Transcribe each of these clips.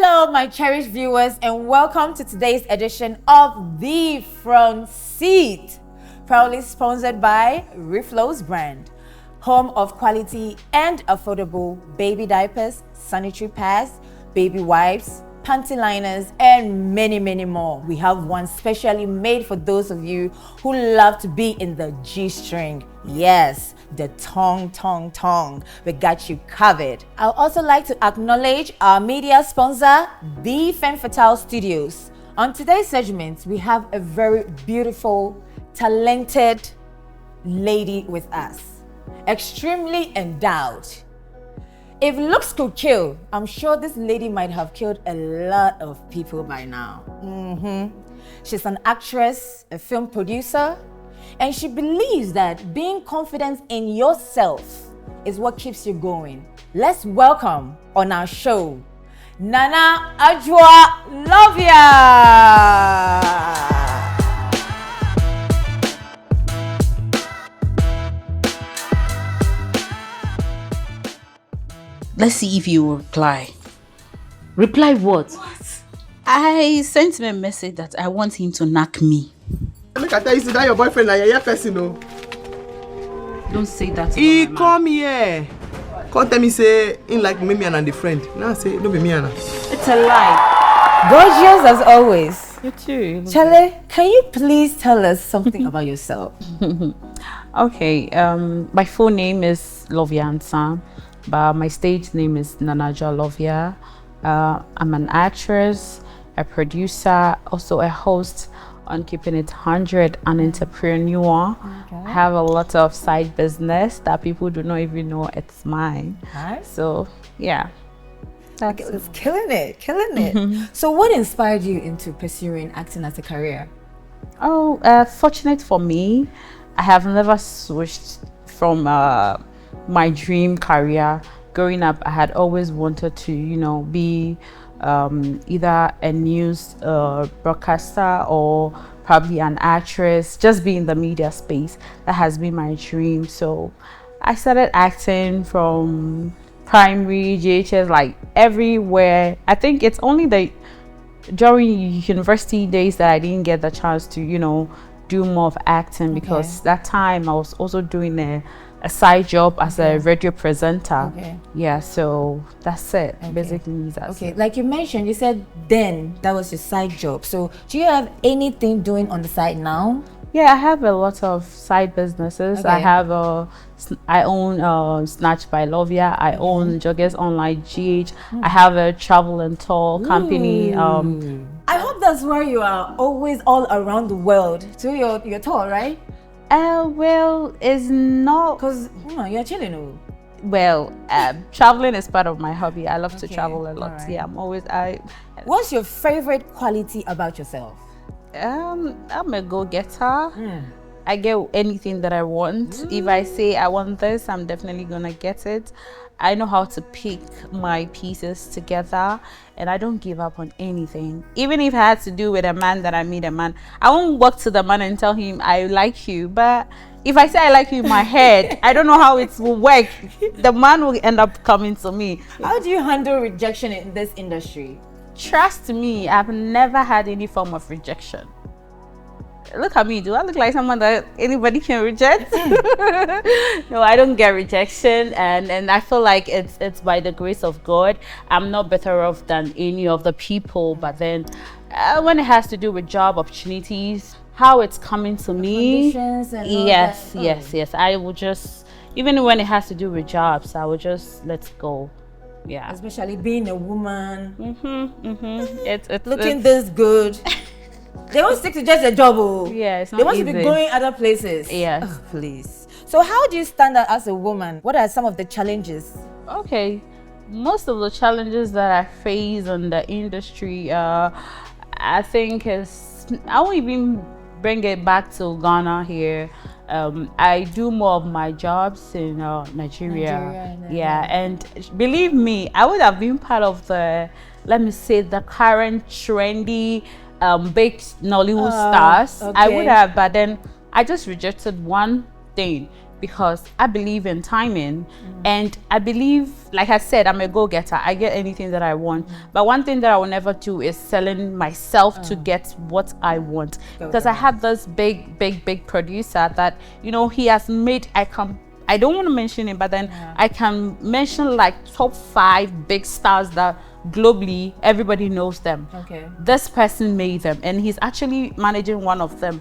Hello, my cherished viewers, and welcome to today's edition of The Front Seat, proudly sponsored by Reflo's brand, home of quality and affordable baby diapers, sanitary pads, baby wipes, panty liners, and many, many more. We have one specially made for those of you who love to be in the G-string. Yes, the tongue. We got you covered. I'd also like to acknowledge our media sponsor, The Femme Fatale Studios. On today's segment, we have a very beautiful, talented lady with us, extremely endowed. If looks could kill, I'm sure this lady might have killed a lot of people by now. She's an actress, a film producer, and she believes that being confident in yourself is what keeps you going. Let's welcome on our show, Nana Adjoa Lovia. Let's see if you will reply. Reply what? I sent him a message that I want him to knock me. Look at you, that your boyfriend like a person, no? Don't say that. He come here. Come tell me say in like me and the friend. Now say no be me and. It's a lie. Gorgeous as always. You too. Chale, can you please tell us something about yourself? Okay. My full name is Lovia Ansah, but my stage name is Nana Adjoa Lovia. I'm an actress, a producer, also a host on Keeping It 100, an entrepreneur. Okay. I have a lot of side business that people do not even know it's mine. Nice. So yeah, that's it's killing it. So what inspired you into pursuing acting as a career? Oh, fortunate for me, I have never switched from my dream career. Growing up, I had always wanted to, be either a news broadcaster or probably an actress, just be in the media space. That has been my dream. So I started acting from primary, GHS, like everywhere. I think it's only during university days that I didn't get the chance to, do more of acting, because that time I was also doing a side job as a radio presenter. Yeah, so that's it. Basically that's it. Like you mentioned, you said then that was your side job. So do you have anything doing on the side now? Yeah, I have a lot of side businesses. I own Snatch by Lovia. I own Joggers Online GH. I have a travel and tour company. I hope that's where you are always all around the world to your tour, right? Well, it's not, because you're chilling. Well, traveling is part of my hobby. I love to travel a lot. Right. Yeah, What's your favorite quality about yourself? I'm a go-getter. I get anything that I want. If I say I want this, I'm definitely gonna get it. I know how to pick my pieces together, and I don't give up on anything. Even if it had to do with a man that I meet a man, I won't walk to the man and tell him I like you. But if I say I like you in my head, I don't know how it will work. The man will end up coming to me. How do you handle rejection in this industry? Trust me, I've never had any form of rejection. Look at me. Do I look like someone that anybody can reject? No, I don't get rejection, and I feel like it's by the grace of God. I'm not better off than any of the people, but then when it has to do with job opportunities, how it's coming to me, yes, I will just, even when it has to do with jobs, I will just let go. Yeah, especially being a woman. It's looking this good. They won't stick to just a job. Yeah, it's not They want easy. to be going other places. Yes. Oh, please. So how do you stand out as a woman? What are some of the challenges? Okay, most of the challenges that I face in the industry, I think I won't even bring it back to Ghana here. I do more of my jobs in Nigeria. Yeah, and believe me, I would have been part of the current trendy big Nollywood stars. I would have, but then I just rejected one thing. because I believe in timing, and I believe, like I said, I'm a go-getter. I get anything that I want. But one thing that I will never do is selling myself to get what I want. Because I have this big producer that, you know, he has made, I don't want to mention it, but then I can mention like top 5 big stars that globally everybody knows them. Okay. This person made them, and he's actually managing one of them.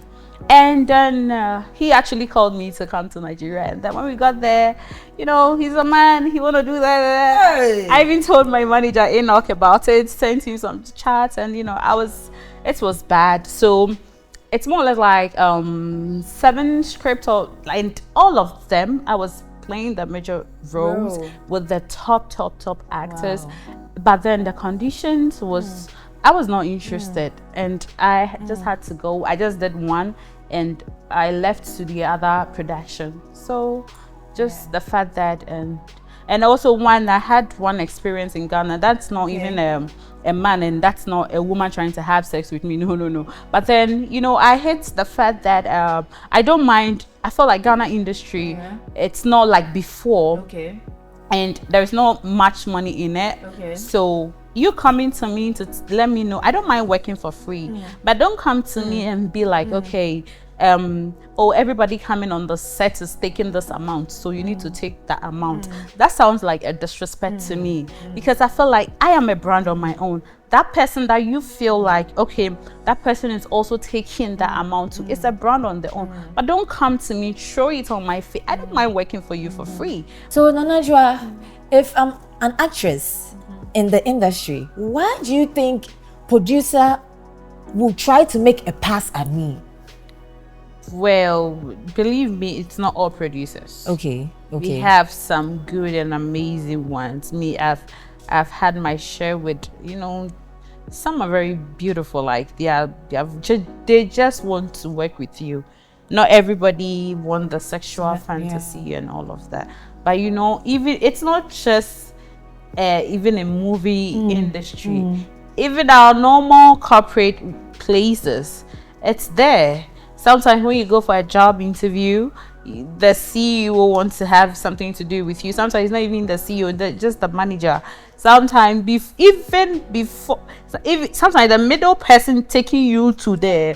And then he actually called me to come to Nigeria, and then when we got there, you know, he's a man, he want to do that. Hey. I even told my manager Enoch about it, sent him some chats, and you know, it was bad. So it's more or less like 7 scripts, and all of them I was playing the major roles with the top actors. But then the conditions was I was not interested, and I just had to go. I just did one, and I left to the other production. So just the fact that, and also one, I had one experience in Ghana. That's not even a man, and that's not a woman trying to have sex with me. No. But then, you know, I hate the fact that I don't mind. I feel like Ghana industry, it's not like before. Okay. And there's not much money in it. Okay. So you coming to me to let me know. I don't mind working for free, but don't come to me and be like, okay, oh, everybody coming on the set is taking this amount, so you need to take that amount. That sounds like a disrespect to me, because I feel like I am a brand on my own. That person that you feel like, okay, that person is also taking that amount too. It's a brand on their own. But don't come to me, throw it on my face. I don't mind working for you for free. So Nana Adjoa, if I'm an actress in the industry, why do you think producer will try to make a pass at me? Well, believe me, it's not all producers. Okay. We have some good and amazing ones. I've had my share with, you know, some are very beautiful, like they just want to work with you. Not everybody want the sexual fantasy and all of that. But you know, even it's not just even a movie industry. Even our normal corporate places, it's there. Sometimes when you go for a job interview, the CEO wants to have something to do with you. Sometimes it's not even the CEO, just the manager. Sometimes sometimes the middle person taking you to the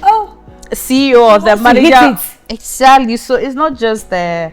CEO or the manager. Exactly. So it's not just the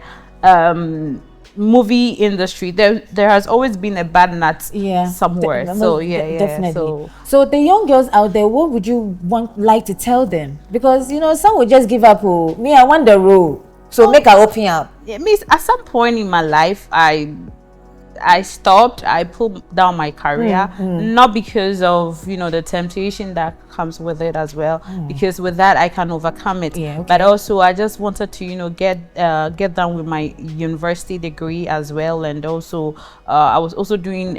movie industry. There has always been a bad nut somewhere. Definitely. So the young girls out there, what would you like to tell them? Because you know, some would just give up. Oh, me, I want the role. So make her open up. It means at some point in my life, I stopped. I pulled down my career, not because of, you know, the temptation that comes with it as well, because with that I can overcome it. But also I just wanted to, you know, get done with my university degree as well, and also I was also doing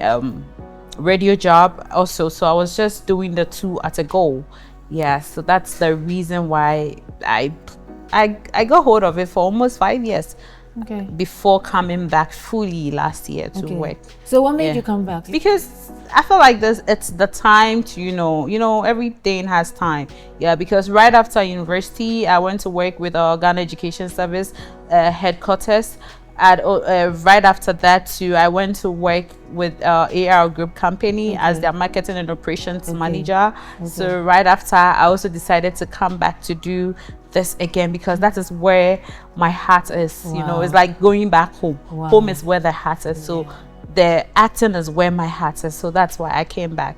radio job also, so I was just doing the two at a go. So that's the reason why I got hold of it for almost 5 years. Before coming back fully last year to work. So what made you come back? Because I feel like it's the time to, you know, everything has time. Because right after university, I went to work with Ghana Education Service headquarters. Right after that too, I went to work with AR Group Company as their marketing and operations manager. So right after, I also decided to come back to do this again, because that is where my heart is. You know, it's like going back home. Home is where the heart is. So the acting is where my heart is. So that's why I came back.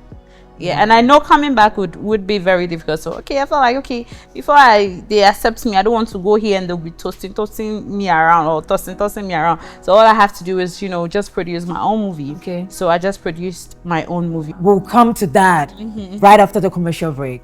And I know coming back would be very difficult. So I felt like, okay, before they accept me, I don't want to go here and they'll be tossing me around or tossing me around. So all I have to do is, you know, just produce my own movie. So I just produced my own movie. We'll come to that right after the commercial break.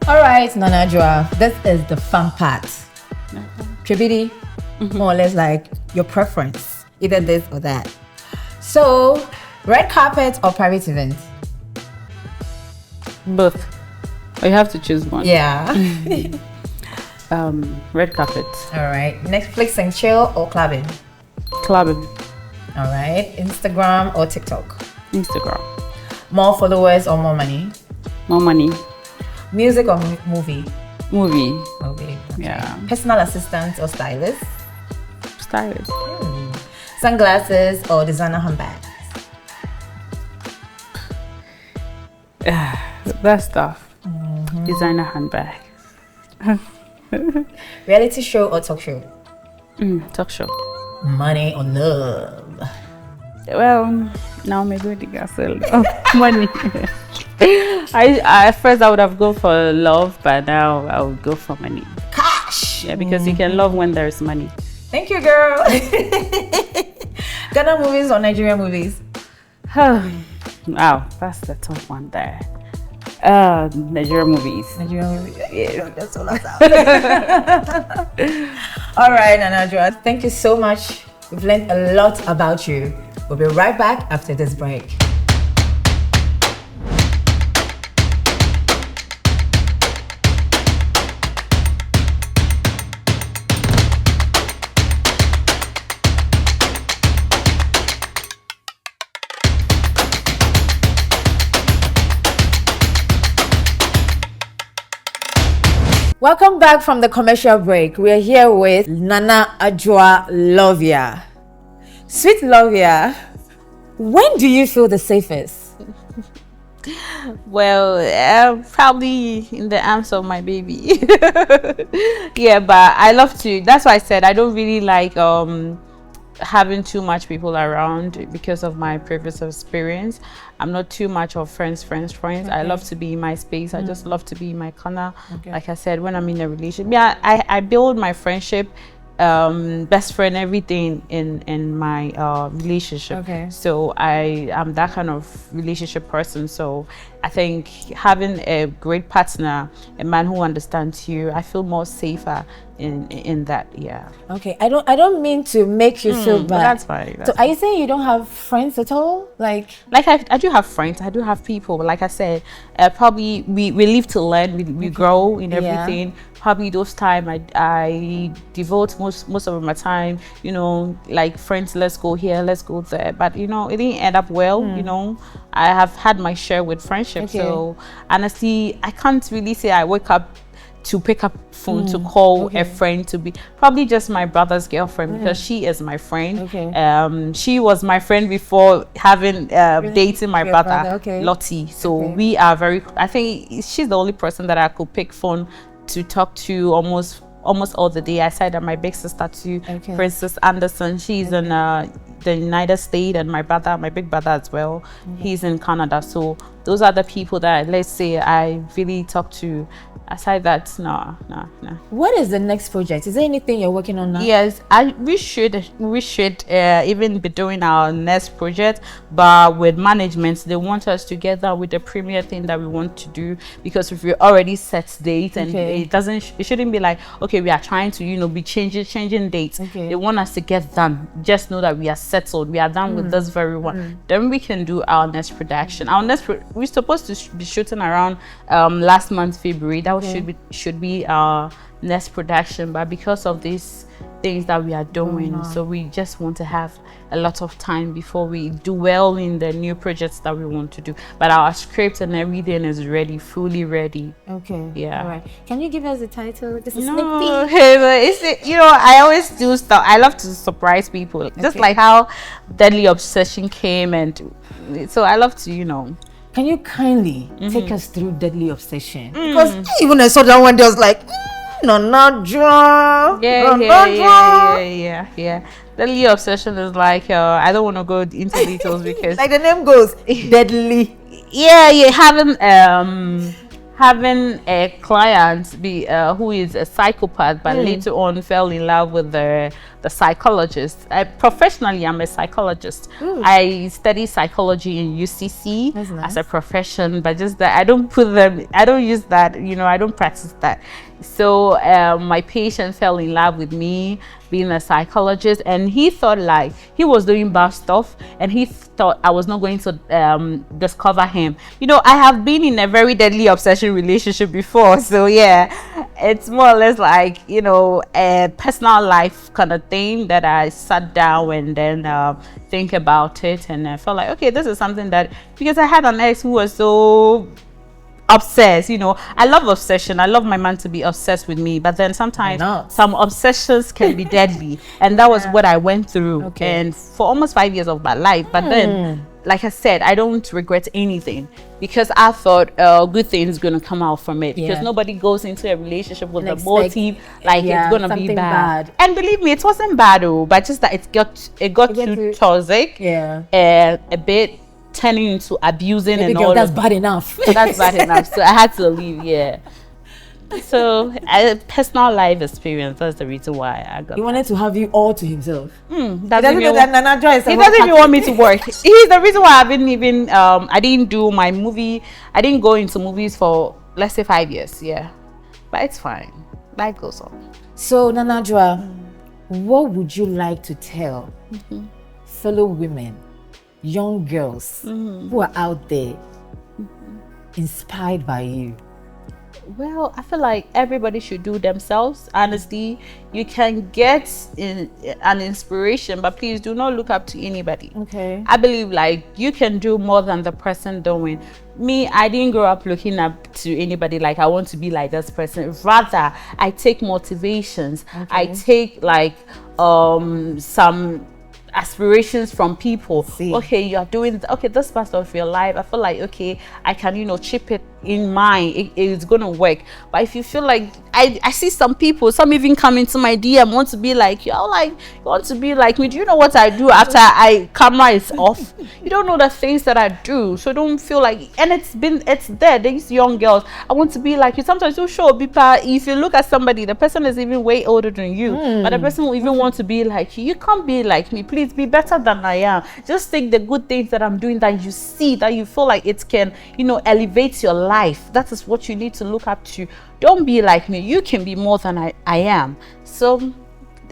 Alright, Nana Adjoa, this is the fun part. Tribidi, more or less like your preference, either this or that. So, red carpet or private event? Both. Oh, you have to choose one. Yeah. Red carpet. All right. Netflix and chill or clubbing? Clubbing. All right. Instagram or TikTok? Instagram. More followers or more money? More money. Music or movie? Movie. Movie. Okay. Yeah. Personal assistant or stylist? Stylist. Sunglasses or designer handbags? That stuff. Designer handbag. Reality show or talk show? Talk show. Money or love? Well, now maybe the girl say money. I at first I would have gone for love, but now I would go for money. Cash. Yeah, because you can love when there's money. Thank you, girl. Ghana movies or Nigerian movies? Wow, that's the tough one there. Nigerian movies. Nigerian movies. Yeah, that's all I All right, Nana Adjoa, thank you so much. We've learned a lot about you. We'll be right back after this break. Welcome back from the commercial break. We are here with Nana Adjoa Lovia. Sweet Lovia, when do you feel the safest? Well, probably in the arms of my baby. Yeah, but I love to. That's why I said I don't really like having too much people around because of my previous experience. I'm not too much of friends. Okay. I love to be in my space. I just love to be in my corner. Okay. Like I said, when I'm in a relationship, yeah, I build my friendship, best friend, everything in my relationship. Okay. So I am that kind of relationship person. So I think having a great partner, a man who understands you, I feel more safer in that. Yeah. Okay. I don't mean to make you feel bad. That's fine. So are you saying you don't have friends at all? Like I do have friends. I do have people. But like I said, probably we live to learn. We grow in everything. Yeah. Probably those time I devote most of my time, you know, like friends, let's go here, let's go there. But you know, it didn't end up well. You know, I have had my share with friendship. Okay. So honestly, I can't really say I wake up to pick up phone to call a friend to be probably just my brother's girlfriend because she is my friend. Okay. She was my friend before having dating my brother Lottie. So we are very. I think she's the only person that I could pick phone to talk to almost all the day. I said that my big sister too, Princess Anderson, she's in the United States, and my big brother as well, he's in Canada. So those are the people that, let's say, I really talk to. Aside that, no. What is the next project? Is there anything you're working on now? Yes, we should even be doing our next project, but with management, they want us to get that with the premier thing that we want to do, because if we already set dates and it shouldn't be like, okay, we are trying to, you know, be changing dates. They want us to get done. Just know that we are settled. We are done with this very one. Then we can do our next production. We're supposed to be shooting around last month, February. That should be our next production, but because of these things that we are doing, so we just want to have a lot of time before we do well in the new projects that we want to do. But our script and everything is ready, fully ready. Okay. Yeah. All right. Can you give us a title? Just a sneak peek. You know, I always do stuff. I love to surprise people, just like how Deadly Obsession came, and so I love to, you know. Can you kindly take us through Deadly Obsession? Because even I saw that one day, I was like, Nana Adjoa. Yeah. Deadly Obsession is like, I don't want to go into details because like the name goes, deadly. Yeah, having a client be who is a psychopath, but later on fell in love with the psychologist. Professionally, I'm a psychologist. I study psychology in UCC as a profession, but just that I don't use that, you know, I don't practice that. So my patient fell in love with me, being a psychologist, and he thought like he was doing bad stuff, and he thought I was not going to discover him. You know, I have been in a very deadly obsession relationship before, so yeah, it's more or less like, you know, a personal life kind of thing that I sat down and then think about it, and I felt like, okay, this is something that, because I had an ex who was so obsessed, you know. I love obsession. I love my man to be obsessed with me, but then sometimes some obsessions can be deadly, and that was what I went through, and for almost 5 years of my life. But then, like I said, I don't regret anything, because I thought good things gonna come out from it, because nobody goes into a relationship with a motive like it's gonna be bad. And believe me, it wasn't bad, but just that it got too toxic, and a bit turning into abusing. Maybe, and girl, all that's bad enough. That's bad enough. So I had to leave. So personal life experience, that's the reason why I got. He wanted to have you all to himself. Doesn't even want me to work. He's the reason why I didn't even I didn't do my movie. I didn't go into movies for, let's say, 5 years. But it's fine, life goes on. So Nana Adjoa, what would you like to tell fellow women, young girls who are out there inspired by you? Well, I feel like everybody should do themselves. Honestly, you can get an inspiration, but please do not look up to anybody. I believe like you can do more than the person doing. Me, I didn't grow up looking up to anybody like I want to be like this person. Rather, I take motivations. I take like some aspirations from people. Okay, you are doing this part of your life. I feel like, okay, I can, you know, chip it in mine. It's gonna work. But if you feel like I see some people, some even come into my DM, want to be like you, like, you want to be like me. Do you know what I do after camera is off? You don't know the things that I do, so don't feel like, and it's there. These young girls, I want to be like you. Sometimes you show people, if you look at somebody, the person is even way older than you, but the person will even want to be like you. You can't be like me. Please be better than I am. Just take the good things that I'm doing, that you see, that you feel like it can, you know, elevate your life. That is what you need to look up to. Don't be like me. You can be more than I am. So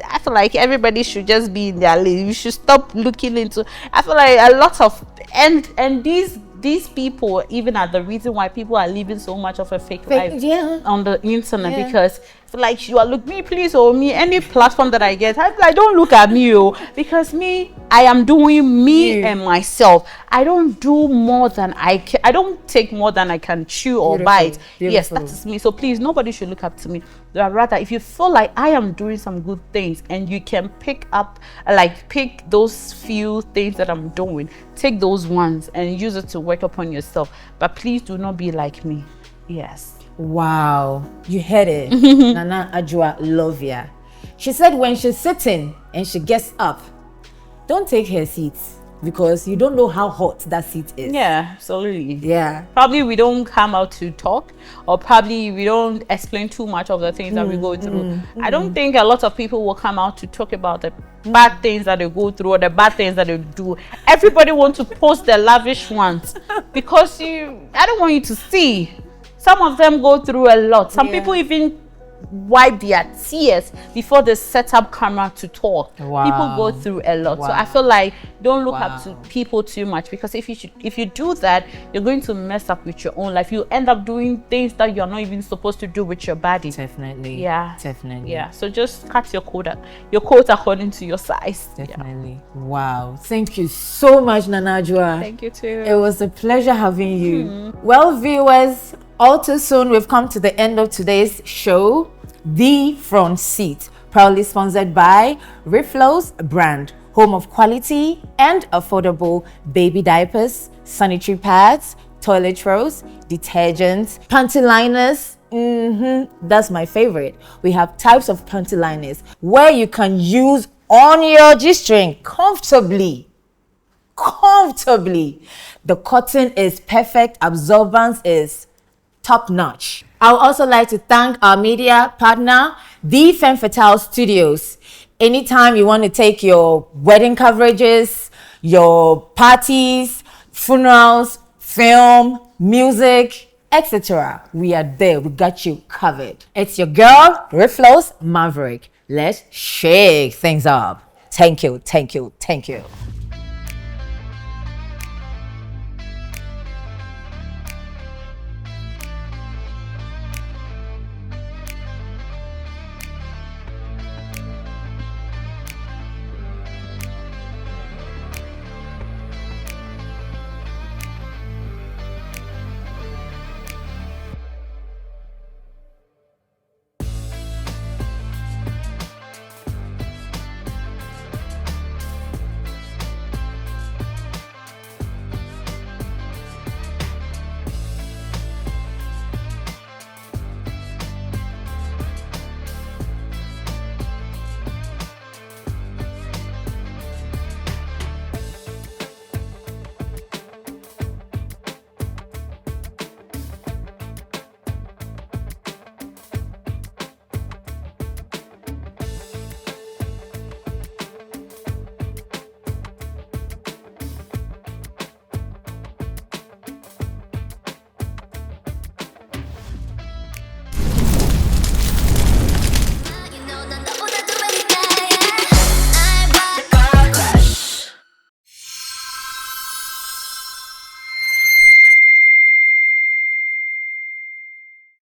I feel like everybody should just be in their lane. You should stop looking into, I feel like a lot of, and these people even are the reason why people are living so much of a fake life on the internet, because like you are look me, please, or me, any platform that I get, I like, don't look at me, because me, I am doing me and myself. I don't do more than I can. I don't take more than I can chew or bite. Yes, that is me. So please, nobody should look up to me. Rather, if you feel like I am doing some good things and you can pick those few things that I'm doing, take those ones and use it to work upon yourself. But please do not be like me. Yes. Wow, you heard it. Nana Adjoa Lovia. She said when she's sitting and she gets up, don't take her seat, because you don't know how hot that seat is. Yeah, absolutely. Yeah. Probably we don't come out to talk, or probably we don't explain too much of the things that we go through. I don't think a lot of people will come out to talk about the bad things that they go through or the bad things that they do. Everybody wants to post the lavish ones because I don't want you to see. Some of them go through a lot. Some people even wipe their tears before they set up camera to talk. People go through a lot. So I feel like don't look up to people too much, because if you do that, you're going to mess up with your own life. You end up doing things that you're not even supposed to do with your body. Definitely. So just cut your coat according to your size. Wow, thank you so much, Nana Adjoa. Thank you too. It was a pleasure having you. Well, viewers, all too soon we've come to the end of today's show, The Front Seat, proudly sponsored by Reflo's brand, home of quality and affordable baby diapers, sanitary pads, toilet rolls, detergents, panty liners. That's my favorite. We have types of panty liners where you can use on your G-string comfortably. The cotton is perfect, absorbance is top notch. I would also like to thank our media partner, The Femme Fatale Studios. Anytime you want to take your wedding coverages, your parties, funerals, film, music, etc. We are there. We got you covered. It's your girl, Reflo's Maverick. Let's shake things up. Thank you, thank you, thank you.